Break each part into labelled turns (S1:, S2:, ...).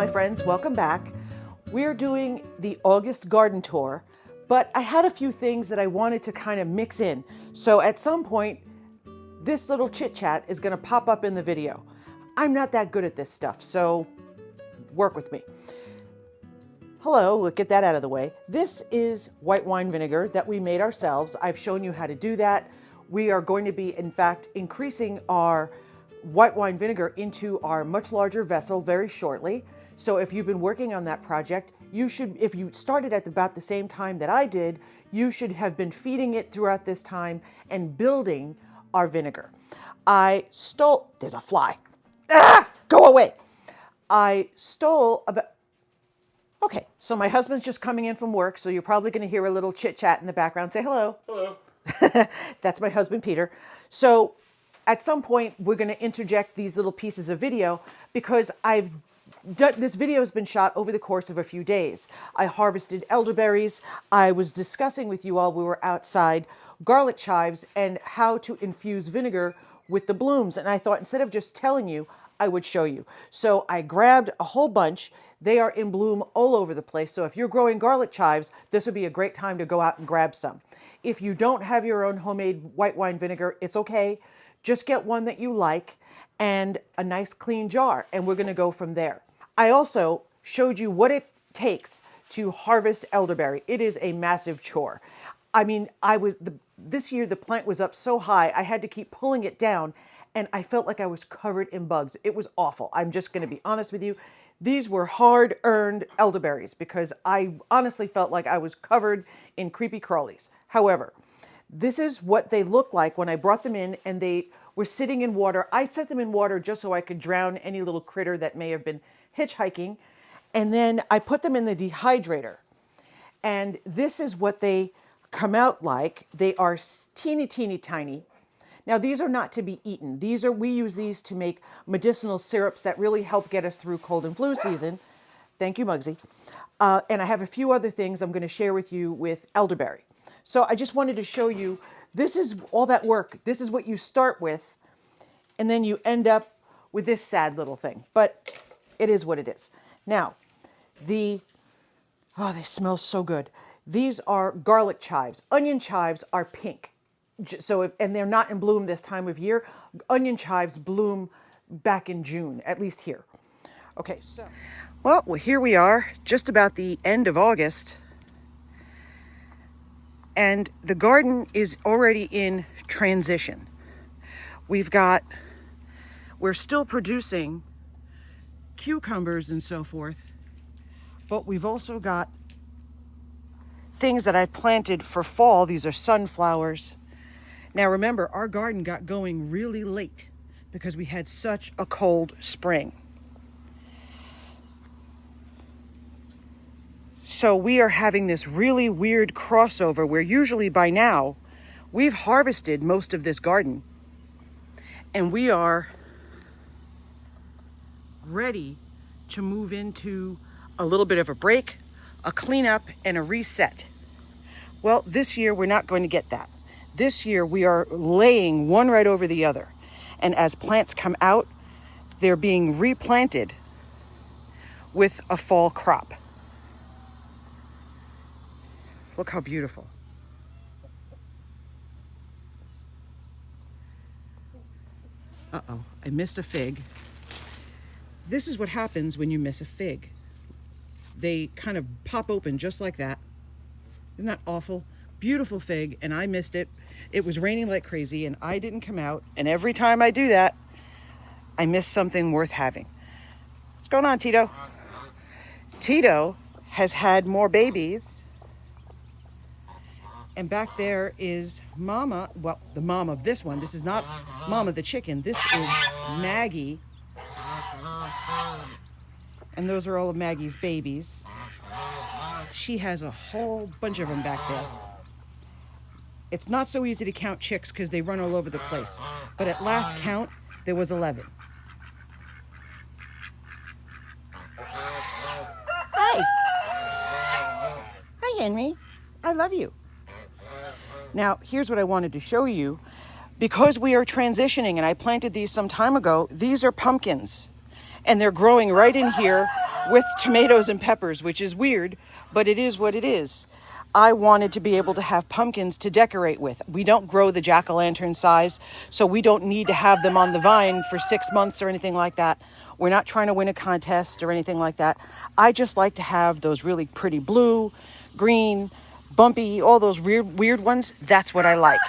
S1: my friends, welcome back. We're doing the August garden tour, but I had a few things that I wanted to kind of mix in. So at some point, this little chit chat is gonna pop up in the video. I'm not that good at this stuff, so work with me. Hello, look, get that out of the way. This is white wine vinegar that we made ourselves. I've shown you how to do that. We are going to be, in fact, increasing our white wine vinegar into our much larger vessel very shortly. So if you've been working on that project, you should, if you started at about the same time that I did, you should have been feeding it throughout this time and building our vinegar. There's a fly. Ah, go away. Okay, so my husband's just coming in from work, so you're probably going to hear a little chit chat in the background. Say hello.
S2: Hello.
S1: That's my husband, Peter. So at some point, we're going to interject these little pieces of video because this video has been shot over the course of a few days. I harvested elderberries. I was discussing with you all, we were outside, garlic chives and how to infuse vinegar with the blooms. And I thought instead of just telling you, I would show you. So I grabbed a whole bunch. They are in bloom all over the place. So if you're growing garlic chives, this would be a great time to go out and grab some. If you don't have your own homemade white wine vinegar, it's okay. Just get one that you like and a nice clean jar, and we're gonna go from there. I also showed you what it takes to harvest elderberry. It is a massive chore. I mean, this year the plant was up so high, I had to keep pulling it down, and I felt like I was covered in bugs. It was awful. I'm just gonna be honest with you. These were hard-earned elderberries because I honestly felt like I was covered in creepy crawlies. However, this is what they look like when I brought them in and they were sitting in water. I set them in water just so I could drown any little critter that may have been hitchhiking. And then I put them in the dehydrator. And this is what they come out like. They are teeny, teeny, tiny. Now these are not to be eaten. We use these to make medicinal syrups that really help get us through cold and flu season. Thank you, Muggsy. And I have a few other things I'm going to share with you with elderberry. So I just wanted to show you, this is all that work. This is what you start with, and then you end up with this sad little thing. But it is what it is. Now, they smell so good. These are garlic chives. Onion chives are pink. And they're not in bloom this time of year. Onion chives bloom back in June, at least here. Okay, so. Well, here we are, just about the end of August. And the garden is already in transition. We're still producing cucumbers and so forth, but we've also got things that I've planted for fall. These are sunflowers. Now remember, our garden got going really late because we had such a cold spring. So we are having this really weird crossover where usually by now we've harvested most of this garden and we are ready to move into a little bit of a break, a cleanup, and a reset. Well, this year we're not going to get that. This year we are laying one right over the other. And as plants come out, they're being replanted with a fall crop. Look how beautiful. Uh-oh, I missed a fig. This is what happens when you miss a fig. They kind of pop open just like that. Isn't that awful? Beautiful fig, and I missed it. It was raining like crazy, and I didn't come out. And every time I do that, I miss something worth having. What's going on, Tito? Tito has had more babies. And back there is Mama, well, the mom of this one. This is not Mama the chicken. This is Maggie. And those are all of Maggie's babies. She has a whole bunch of them back there. It's not so easy to count chicks because they run all over the place. But at last count, there was 11. Hi. Hi, Henry. I love you. Now, here's what I wanted to show you. Because we are transitioning, and I planted these some time ago, these are pumpkins. And they're growing right in here with tomatoes and peppers, which is weird, but it is what it is. I wanted to be able to have pumpkins to decorate with. We don't grow the jack-o'-lantern size, so we don't need to have them on the vine for 6 months or anything like that. We're not trying to win a contest or anything like that. I just like to have those really pretty blue, green, bumpy, all those weird ones. That's what I like.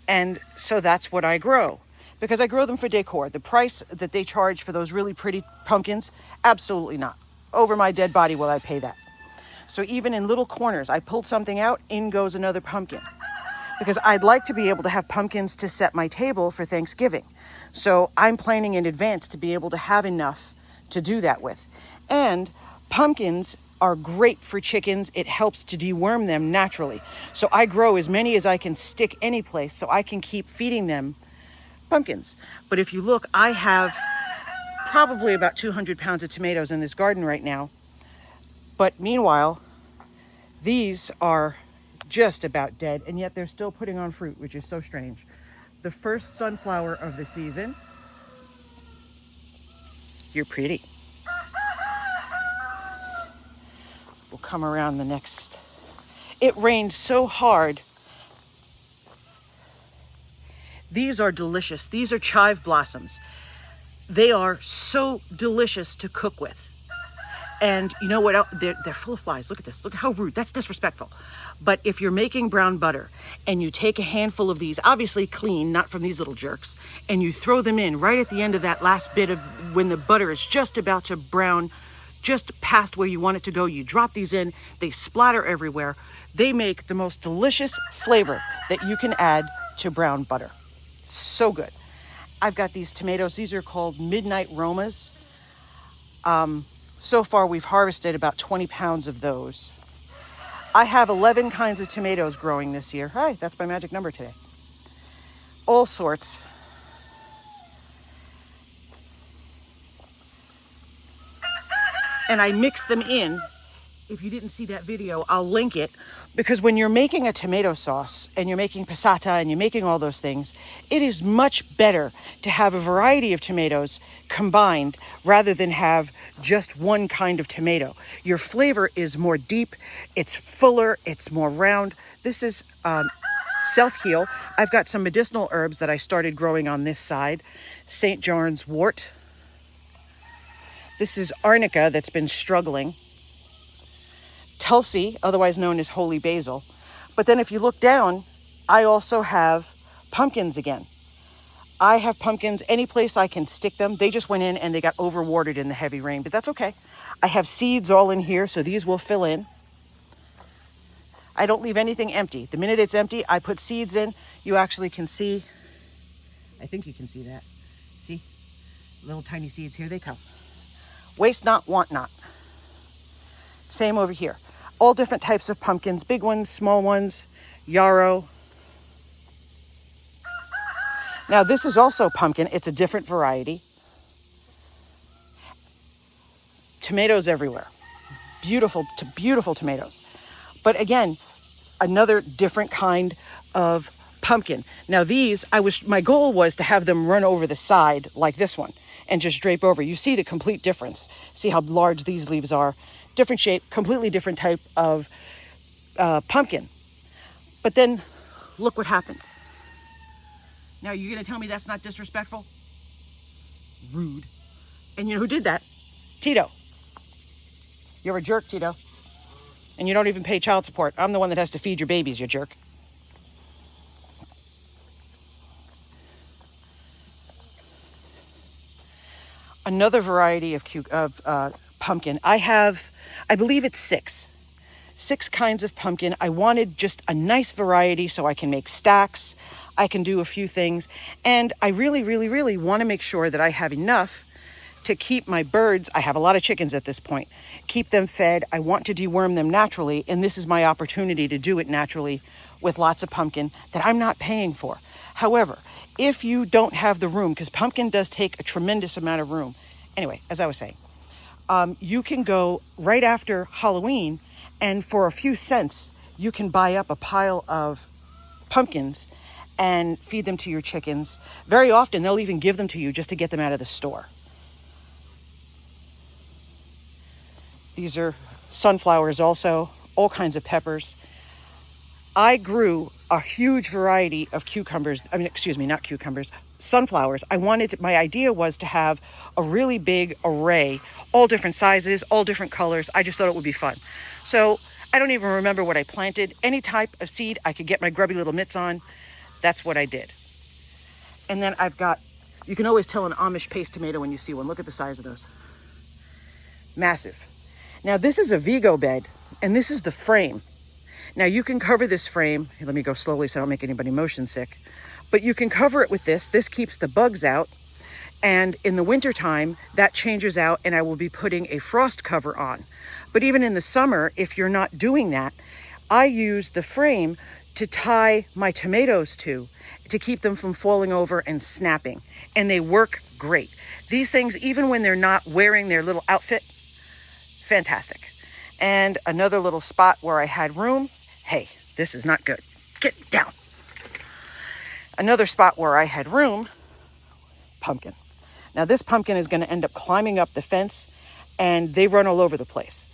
S1: And so that's what I grow, because I grow them for decor. The price that they charge for those really pretty pumpkins, absolutely not. Over my dead body will I pay that. So even in little corners, I pulled something out, in goes another pumpkin. Because I'd like to be able to have pumpkins to set my table for Thanksgiving. So I'm planning in advance to be able to have enough to do that with. And pumpkins are great for chickens. It helps to deworm them naturally. So I grow as many as I can stick any place so I can keep feeding them pumpkins. But if you look, I have probably about 200 pounds of tomatoes in this garden right now. But meanwhile, these are just about dead, and yet they're still putting on fruit, which is so strange. The first sunflower of the season. You're pretty. We'll come around the next. It rained so hard. These are delicious. These are chive blossoms. They are so delicious to cook with. And you know what else? They're full of flies. Look at this. Look how rude. That's disrespectful. But if you're making brown butter and you take a handful of these, obviously clean, not from these little jerks, and you throw them in right at the end of that last bit of when the butter is just about to brown, just past where you want it to go, you drop these in, they splatter everywhere. They make the most delicious flavor that you can add to brown butter. So good. I've got these tomatoes. These are called Midnight Romas. So far, we've harvested about 20 pounds of those. I have 11 kinds of tomatoes growing this year. Hi, that's my magic number today. All sorts. And I mix them in. If you didn't see that video, I'll link it. Because when you're making a tomato sauce and you're making passata and you're making all those things, it is much better to have a variety of tomatoes combined rather than have just one kind of tomato. Your flavor is more deep, it's fuller, it's more round. This is self-heal. I've got some medicinal herbs that I started growing on this side. St. John's wort. This is arnica that's been struggling. Tulsi, otherwise known as holy basil. But then if you look down, I also have pumpkins again. I have pumpkins any place I can stick them. They just went in and they got overwatered in the heavy rain, but that's okay. I have seeds all in here, so these will fill in. I don't leave anything empty. The minute it's empty, I put seeds in. You actually can see, I think you can see that. See? Little tiny seeds, here they come. Waste not, want not. Same over here. All different types of pumpkins, big ones, small ones, yarrow. Now this is also pumpkin. It's a different variety. Tomatoes everywhere. Beautiful, beautiful tomatoes. But again, another different kind of pumpkin. Now these, my goal was to have them run over the side like this one and just drape over. You see the complete difference. See how large these leaves are. Different shape, completely different type of pumpkin. But then look what happened. Now you're gonna tell me that's not disrespectful? Rude. And you know who did that? Tito. You're a jerk, Tito. And you don't even pay child support. I'm the one that has to feed your babies, you jerk. Another variety of pumpkin. I believe it's six kinds of pumpkin. I wanted just a nice variety so I can make stacks. I can do a few things. And I really, really, really want to make sure that I have enough to keep my birds. I have a lot of chickens at this point. Keep them fed. I want to deworm them naturally. And this is my opportunity to do it naturally with lots of pumpkin that I'm not paying for. However, if you don't have the room, because pumpkin does take a tremendous amount of room. Anyway, as I was saying, you can go right after Halloween and for a few cents, you can buy up a pile of pumpkins and feed them to your chickens. Very often, they'll even give them to you just to get them out of the store. These are sunflowers also, all kinds of peppers. I grew a huge variety of cucumbers. I mean, excuse me, not cucumbers, sunflowers. My idea was to have a really big array, all different sizes, all different colors. I just thought it would be fun. So I don't even remember what I planted. Any type of seed I could get my grubby little mitts on, that's what I did. And then you can always tell an Amish paste tomato when you see one. Look at the size of those. Massive. Now this is a Vigo bed, and this is the frame. Now you can cover this frame. Let me go slowly so I don't make anybody motion sick. But you can cover it with this. This keeps the bugs out. And in the wintertime, that changes out and I will be putting a frost cover on. But even in the summer, if you're not doing that, I use the frame to tie my tomatoes to keep them from falling over and snapping. And they work great. These things, even when they're not wearing their little outfit, fantastic. And another little spot where I had room. Hey, this is not good. Get down. Another spot where I had room, pumpkin. Now this pumpkin is going to end up climbing up the fence, and they run all over the place.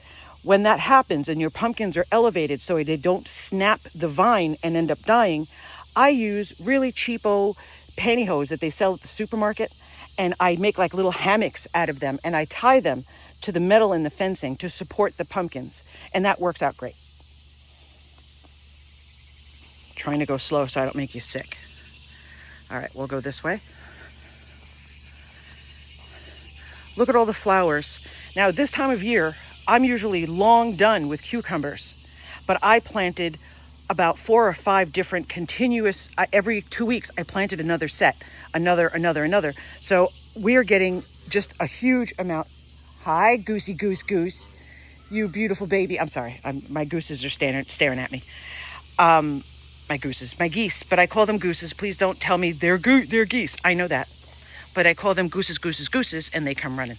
S1: When that happens and your pumpkins are elevated so they don't snap the vine and end up dying, I use really cheapo pantyhose that they sell at the supermarket, and I make like little hammocks out of them, and I tie them to the metal in the fencing to support the pumpkins, and that works out great. Trying to go slow so I don't make you sick. All right, we'll go this way. Look at all the flowers. Now this time of year, I'm usually long done with cucumbers, but I planted about 4 or 5 different continuous, every 2 weeks, I planted another set, another. So we're getting just a huge amount. Hi, goosey goose, you beautiful baby. I'm sorry, my gooses are staring at me. My geese, but I call them gooses. Please don't tell me they're geese. I know that, but I call them gooses, and they come running.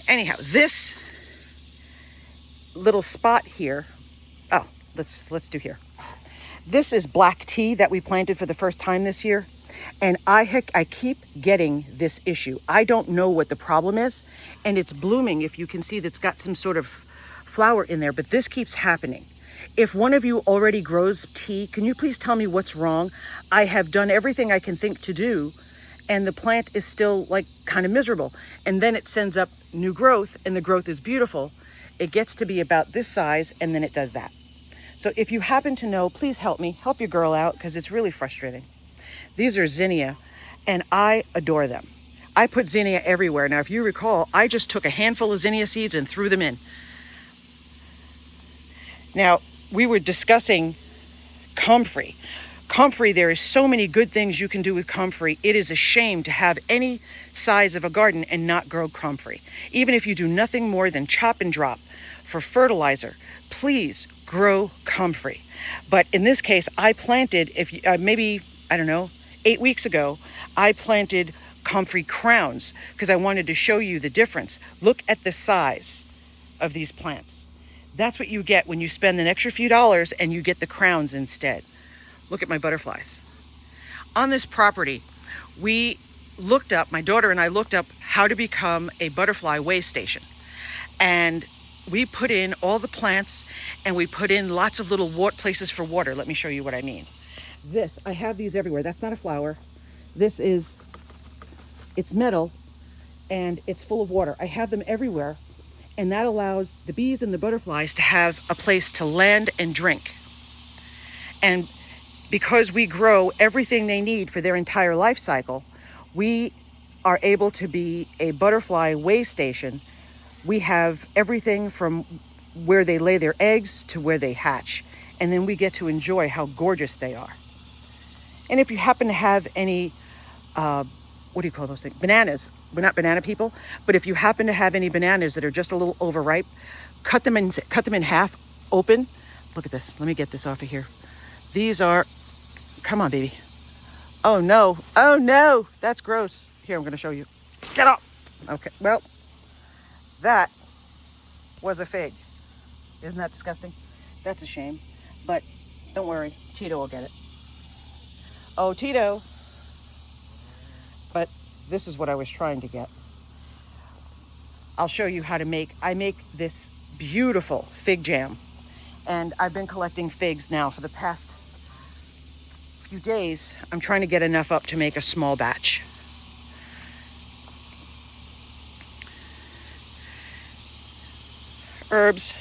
S1: Anyhow, this little spot here, let's do here. This is black tea that we planted for the first time this year. And I keep getting this issue. I don't know what the problem is. And it's blooming. If you can see, that's got some sort of flower in there. But this keeps happening. If one of you already grows tea, can you please tell me what's wrong? I have done everything I can think to do, and the plant is still like kind of miserable. And then it sends up new growth, and the growth is beautiful. It gets to be about this size, and then it does that. So if you happen to know, please help me. Help your girl out, because it's really frustrating. These are zinnia, and I adore them. I put zinnia everywhere. Now, if you recall, I just took a handful of zinnia seeds and threw them in. Now, we were discussing comfrey. Comfrey, there is so many good things you can do with comfrey. It is a shame to have any size of a garden and not grow comfrey. Even if you do nothing more than chop and drop for fertilizer, please grow comfrey. But in this case, I planted, maybe 8 weeks ago, I planted comfrey crowns because I wanted to show you the difference. Look at the size of these plants. That's what you get when you spend an extra few dollars and you get the crowns instead. Look at my butterflies. On this property, my daughter and I looked up how to become a butterfly way station. And we put in all the plants, and we put in lots of little places for water. Let me show you what I mean. I have these everywhere. That's not a flower. It's metal, and it's full of water. I have them everywhere, and that allows the bees and the butterflies to have a place to land and drink. And because we grow everything they need for their entire life cycle, we are able to be a butterfly way station. We have everything from where they lay their eggs to where they hatch. And then we get to enjoy how gorgeous they are. And if you happen to have any, what do you call those things? Bananas. We're not banana people, but if you happen to have any bananas that are just a little overripe, cut them in half, open. Look at this. Let me get this off of here. These are, come on, baby. Oh no, that's gross. Here, I'm gonna show you. Get off. Okay, well, that was a fig. Isn't that disgusting? That's a shame, but don't worry, Tito will get it. Oh, Tito. But this is what I was trying to get. I'll show you how to I make this beautiful fig jam. And I've been collecting figs now for the past few days. I'm trying to get enough up to make a small batch. Herbs,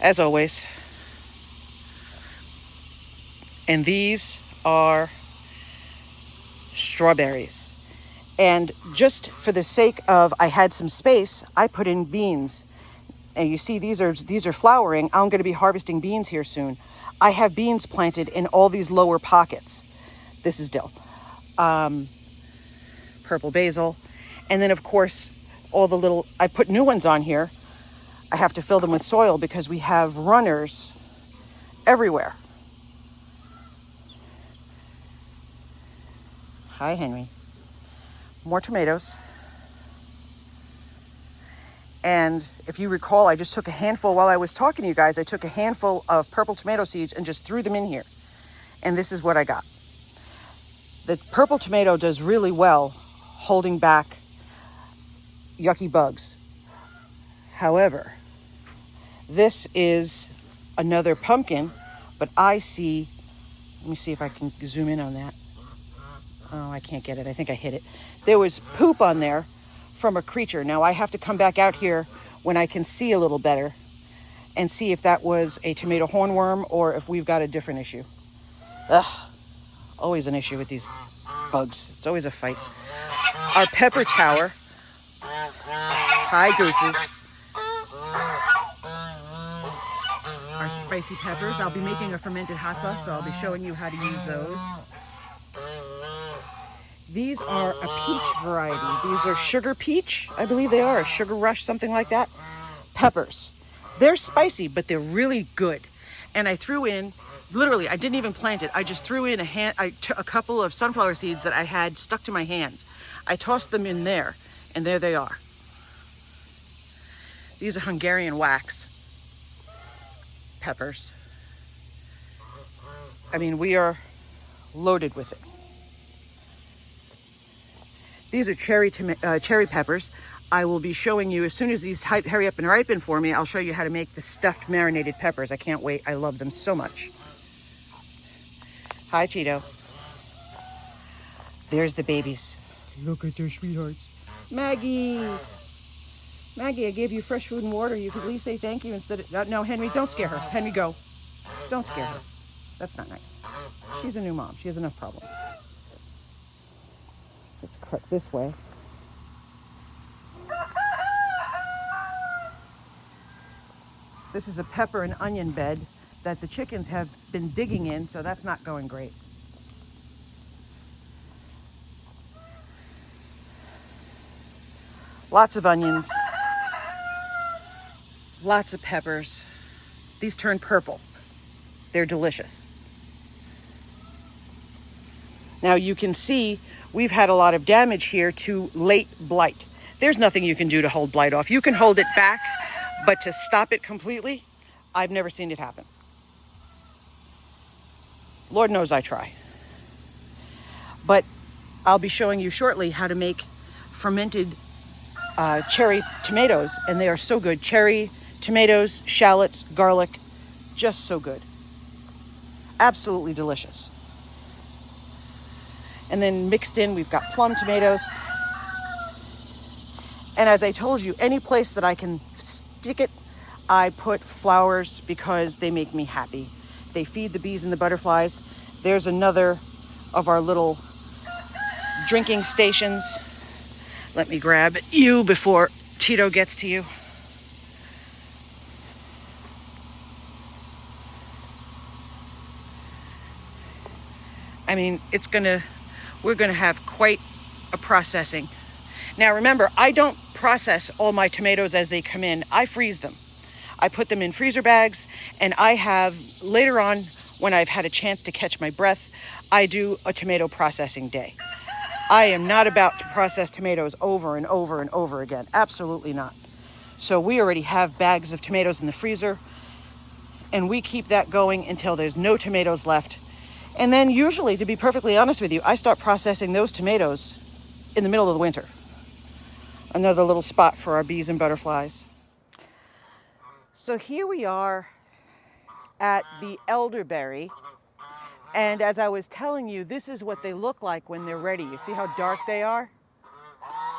S1: as always. And these are strawberries. And just for the sake of, I had some space, I put in beans. And you see these are flowering. I'm going to be harvesting beans here soon. I have beans planted in all these lower pockets. This is dill. Purple basil. And then of course, I put new ones on here. I have to fill them with soil because we have runners everywhere. Hi, Henry. More tomatoes. And if you recall, I just took a handful while I was talking to you guys. I took a handful of purple tomato seeds and just threw them in here. And this is what I got. The purple tomato does really well holding back yucky bugs. However, this is another pumpkin, but let me see if I can zoom in on that. Oh, I can't get it. I think I hit it. There was poop on there from a creature. Now I have to come back out here when I can see a little better and see if that was a tomato hornworm or if we've got a different issue. Ugh, always an issue with these bugs. It's always a fight. Our pepper tower. Hi, gooses. Our spicy peppers. I'll be making a fermented hot sauce, so I'll be showing you how to use those. These are a peach variety. These are sugar peach, I believe they are, a sugar rush, something like that. Peppers. They're spicy, but they're really good. And I threw in, literally, I didn't even plant it. I just threw in a couple of sunflower seeds that I had stuck to my hand. I tossed them in there, and there they are. These are Hungarian wax peppers. I mean, we are loaded with it. These are cherry peppers. I will be showing you, as soon as these hurry up and ripen for me, I'll show you how to make the stuffed marinated peppers. I can't wait. I love them so much. Hi, Tito. There's the babies. Look at their sweethearts. Maggie. Maggie, I gave you fresh food and water. You could at least say thank you instead of... No, Henry, don't scare her. Henry, go. Don't scare her. That's not nice. She's a new mom. She has enough problems. Let's cut this way. This is a pepper and onion bed that the chickens have been digging in, so that's not going great. Lots of onions. Lots of peppers. These turn purple. They're delicious. Now you can see we've had a lot of damage here to late blight. There's nothing you can do to hold blight off. You can hold it back, but to stop it completely, I've never seen it happen. Lord knows I try. But I'll be showing you shortly how to make fermented cherry tomatoes, and they are so good. Cherry, tomatoes, shallots, garlic, just so good. Absolutely delicious. And then mixed in, we've got plum tomatoes. And as I told you, any place that I can stick it, I put flowers because they make me happy. They feed the bees and the butterflies. There's another of our little drinking stations. Let me grab you before Tito gets to you. I mean, we're gonna have quite a processing. Now remember, I don't process all my tomatoes as they come in. I freeze them. I put them in freezer bags, and I have, later on, when I've had a chance to catch my breath, I do a tomato processing day. I am not about to process tomatoes over and over and over again. Absolutely not. So we already have bags of tomatoes in the freezer, and we keep that going until there's no tomatoes left. And then usually, to be perfectly honest with you, I start processing those tomatoes in the middle of the winter. Another little spot for our bees and butterflies. So here we are at the elderberry. And as I was telling you, this is what they look like when they're ready. You see how dark they are?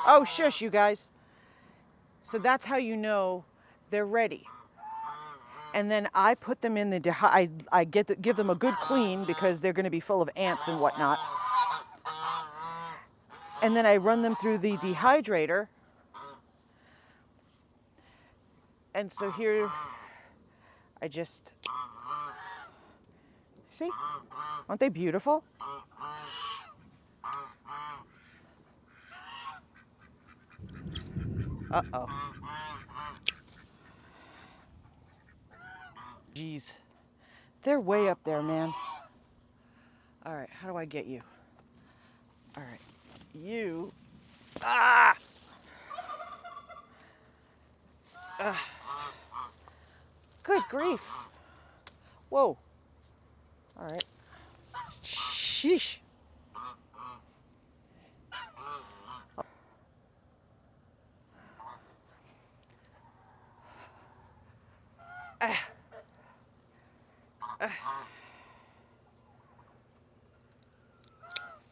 S1: Oh, shush, you guys. So that's how you know they're ready. And then I put them in the, I give them a good clean because they're going to be full of ants and whatnot. And then I run them through the dehydrator. And so here, I just, see? Aren't they beautiful? Uh-oh. Jeez. They're way up there, man. All right, how do I get you? All right, you, ah! Good grief. Whoa. All right. Sheesh.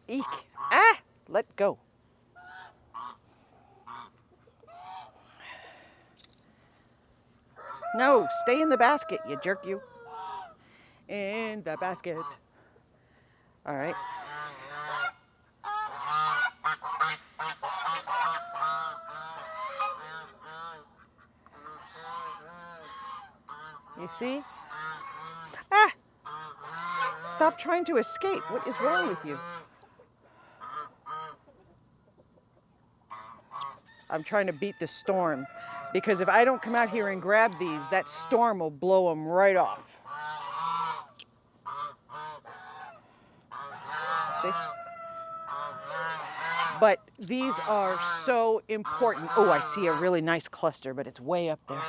S1: Eek. Ah! Let go. No, stay in the basket, you jerk you. In the basket. All right. You see? Ah! Stop trying to escape. What is wrong with you? I'm trying to beat the storm because if I don't come out here and grab these, that storm will blow them right off. See? But these are so important. Oh, I see a really nice cluster, but it's way up there.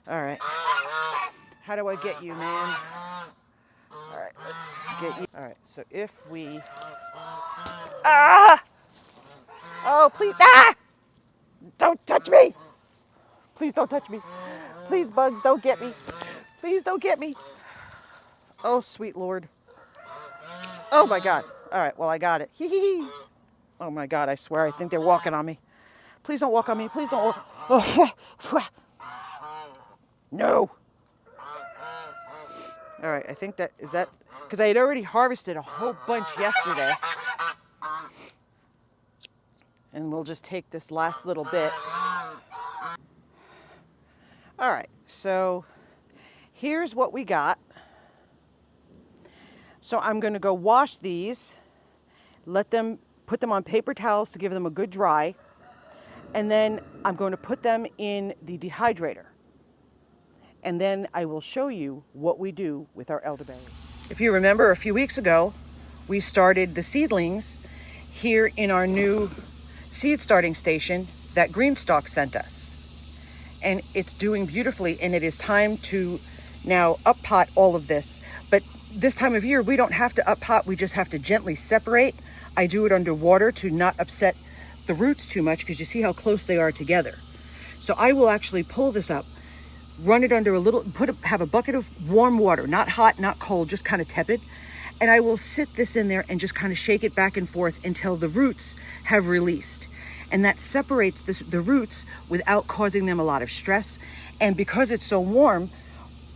S1: All right. How do I get you, man? All right, let's get you. All right, so if we... Ah! Oh, please. Ah! Don't touch me. Please don't touch me. Please, bugs, don't get me. Please don't get me. Oh, sweet Lord. Oh, my God. All right, well, I got it. Hee hee hee. Oh, my God, I swear, I think they're walking on me. Please don't walk on me. Please don't walk. Oh, no. All right, I think that, is that, because I had already harvested a whole bunch yesterday. And we'll just take this last little bit. All right, so here's what we got. So I'm going to go wash these, put them on paper towels to give them a good dry, and then I'm going to put them in the dehydrator. And then I will show you what we do with our elderberries. If you remember, a few weeks ago, we started the seedlings here in our new seed starting station that Greenstock sent us. And it's doing beautifully, and it is time to now up pot all of this. But this time of year, we don't have to up pot, we just have to gently separate. I do it under water to not upset the roots too much because you see how close they are together. So I will actually pull this up, run it under a little, have a bucket of warm water, not hot, not cold, just kind of tepid. And I will sit this in there and just kind of shake it back and forth until the roots have released. And that separates the roots without causing them a lot of stress. And because it's so warm,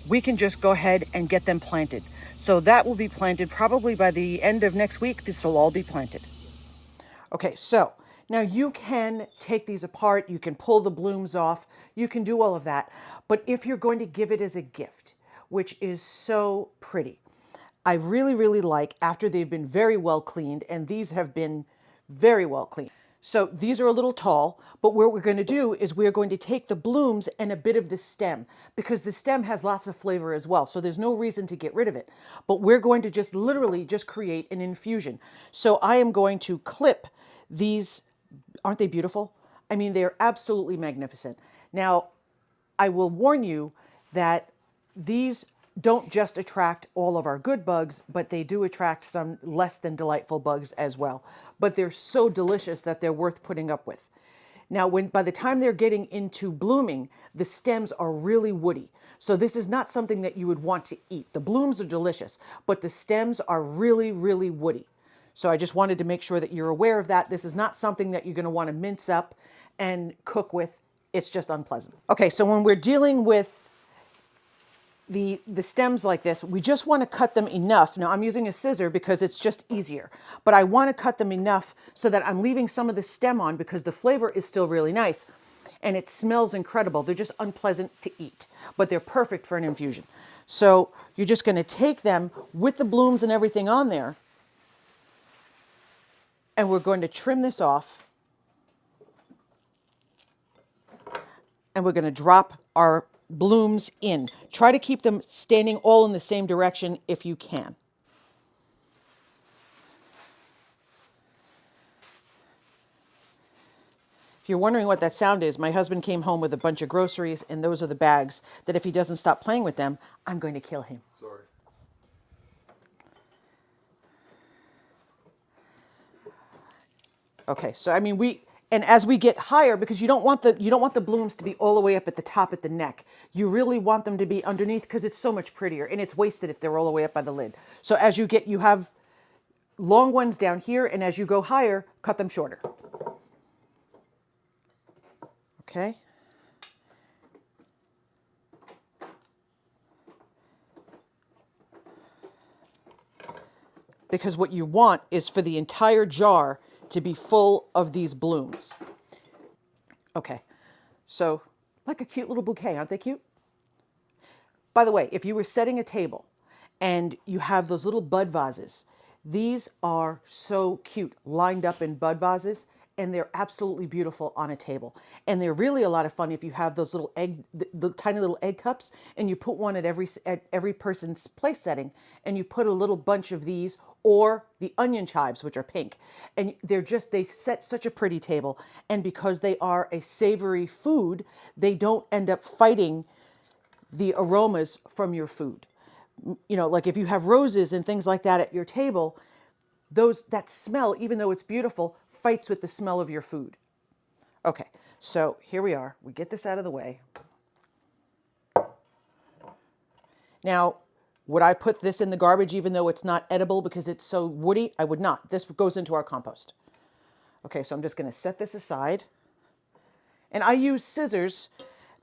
S1: we can just go ahead and get them planted. So that will be planted probably by the end of next week. This will all be planted. Okay, so now you can take these apart, you can pull the blooms off, you can do all of that. But if you're going to give it as a gift, which is so pretty, I really, really like after they've been very well cleaned, and these have been very well cleaned. So these are a little tall, but what we're going to do is we're going to take the blooms and a bit of the stem, because the stem has lots of flavor as well. So there's no reason to get rid of it. But we're going to just literally just create an infusion. So I am going to clip these. Aren't they beautiful? I mean, they're absolutely magnificent. Now, I will warn you that these don't just attract all of our good bugs, but they do attract some less than delightful bugs as well. But they're so delicious that they're worth putting up with. Now, by the time they're getting into blooming, the stems are really woody. So this is not something that you would want to eat. The blooms are delicious, but the stems are really, really woody. So I just wanted to make sure that you're aware of that. This is not something that you're going to want to mince up and cook with. It's just unpleasant. Okay, so when we're dealing with the stems like this, we just want to cut them enough. Now I'm using a scissor because it's just easier, but I want to cut them enough so that I'm leaving some of the stem on because the flavor is still really nice and it smells incredible. They're just unpleasant to eat, but they're perfect for an infusion. So you're just going to take them with the blooms and everything on there, and we're going to trim this off, and we're going to drop our blooms in. Try to keep them standing all in the same direction if you can. If you're wondering what that sound is, my husband came home with a bunch of groceries, and those are the bags that if he doesn't stop playing with them, I'm going to kill him.
S2: Sorry.
S1: Okay, so I mean and as we get higher, because you don't want the blooms to be all the way up at the top at the neck. You really want them to be underneath because it's so much prettier, and it's wasted if they're all the way up by the lid. So as you have long ones down here, and as you go higher, cut them shorter. Okay. Because what you want is for the entire jar to be full of these blooms. Okay, so like a cute little bouquet, aren't they cute? By the way, if you were setting a table and you have those little bud vases, these are so cute, lined up in bud vases, and they're absolutely beautiful on a table. And they're really a lot of fun if you have those little the tiny little egg cups, and you put one at every person's place setting, and you put a little bunch of these, or the onion chives, which are pink. And they set such a pretty table. And because they are a savory food, they don't end up fighting the aromas from your food. You know, like if you have roses and things like that at your table, that smell, even though it's beautiful, fights with the smell of your food. Okay, so here we are. We get this out of the way. Now, would I put this in the garbage even though it's not edible because it's so woody? I would not. This goes into our compost. Okay, so I'm just going to set this aside. And I use scissors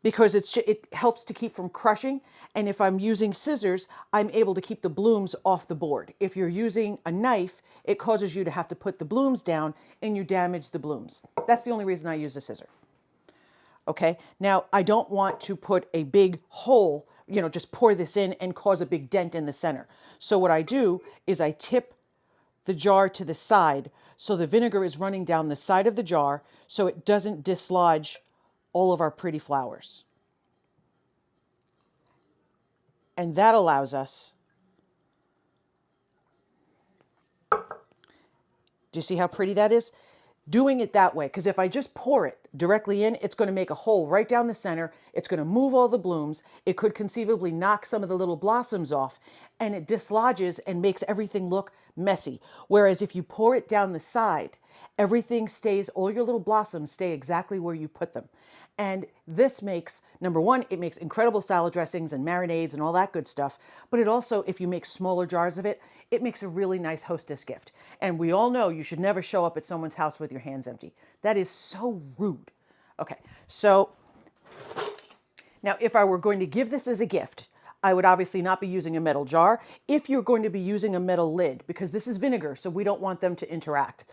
S1: because it helps to keep from crushing. And if I'm using scissors, I'm able to keep the blooms off the board. If you're using a knife, it causes you to have to put the blooms down and you damage the blooms. That's the only reason I use a scissor. Okay, now I don't want to put a big hole, just pour this in and cause a big dent in the center. So what I do is I tip the jar to the side so the vinegar is running down the side of the jar so it doesn't dislodge all of our pretty flowers. And that allows us, do you see how pretty that is? Doing it that way, because if I just pour it directly in, it's going to make a hole right down the center. It's going to move all the blooms. It could conceivably knock some of the little blossoms off, and it dislodges and makes everything look messy. Whereas if you pour it down the side, everything stays, all your little blossoms stay exactly where you put them. And this makes, number one, it makes incredible salad dressings and marinades and all that good stuff. But it also, if you make smaller jars of it, it makes a really nice hostess gift. And we all know you should never show up at someone's house with your hands empty. That is so rude. Okay, so now if I were going to give this as a gift, I would obviously not be using a metal jar. If you're going to be using a metal lid, because this is vinegar, so we don't want them to interact.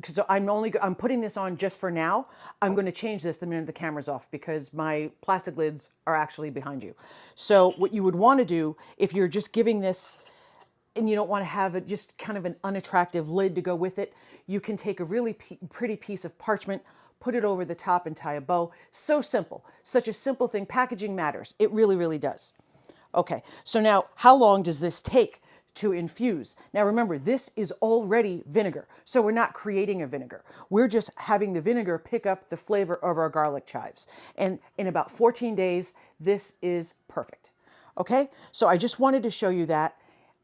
S1: So I'm putting this on just for now. I'm going to change this the minute the camera's off because my plastic lids are actually behind you. So what you would want to do if you're just giving this and you don't want to have just kind of an unattractive lid to go with it, you can take a really pretty piece of parchment, put it over the top and tie a bow. So simple, such a simple thing. Packaging matters. It really, really does. Okay, so now how long does this take to infuse? Now remember, this is already vinegar, so we're not creating a vinegar. We're just having the vinegar pick up the flavor of our garlic chives. And in about 14 days, this is perfect. Okay, so I just wanted to show you that.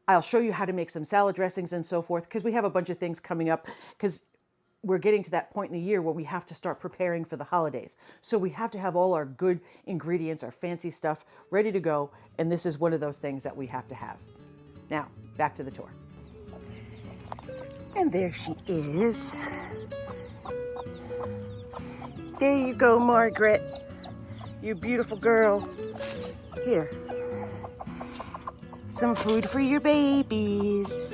S1: I'll show you how to make some salad dressings and so forth because we have a bunch of things coming up because we're getting to that point in the year where we have to start preparing for the holidays. So we have to have all our good ingredients, our fancy stuff ready to go. And this is one of those things that we have to have. Now, back to the tour. And there she is. There you go, Margaret. You beautiful girl. Here. Some food for your babies.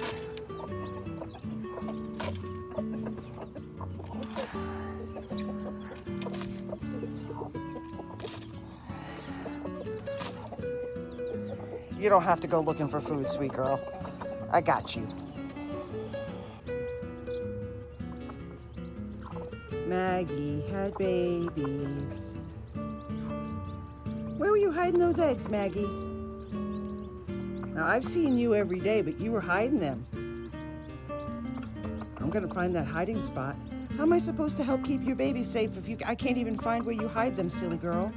S1: You don't have to go looking for food, sweet girl. I got you. Maggie had babies. Where were you hiding those eggs, Maggie? Now, I've seen you every day, but you were hiding them. I'm gonna find that hiding spot. How am I supposed to help keep your babies safe if I can't even find where you hide them, silly girl?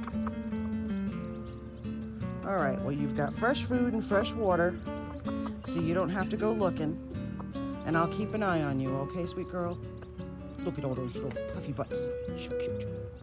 S1: All right, well, you've got fresh food and fresh water, so you don't have to go looking. And I'll keep an eye on you, okay, sweet girl? Look at all those little puffy butts. Shoot, shoot, shoot.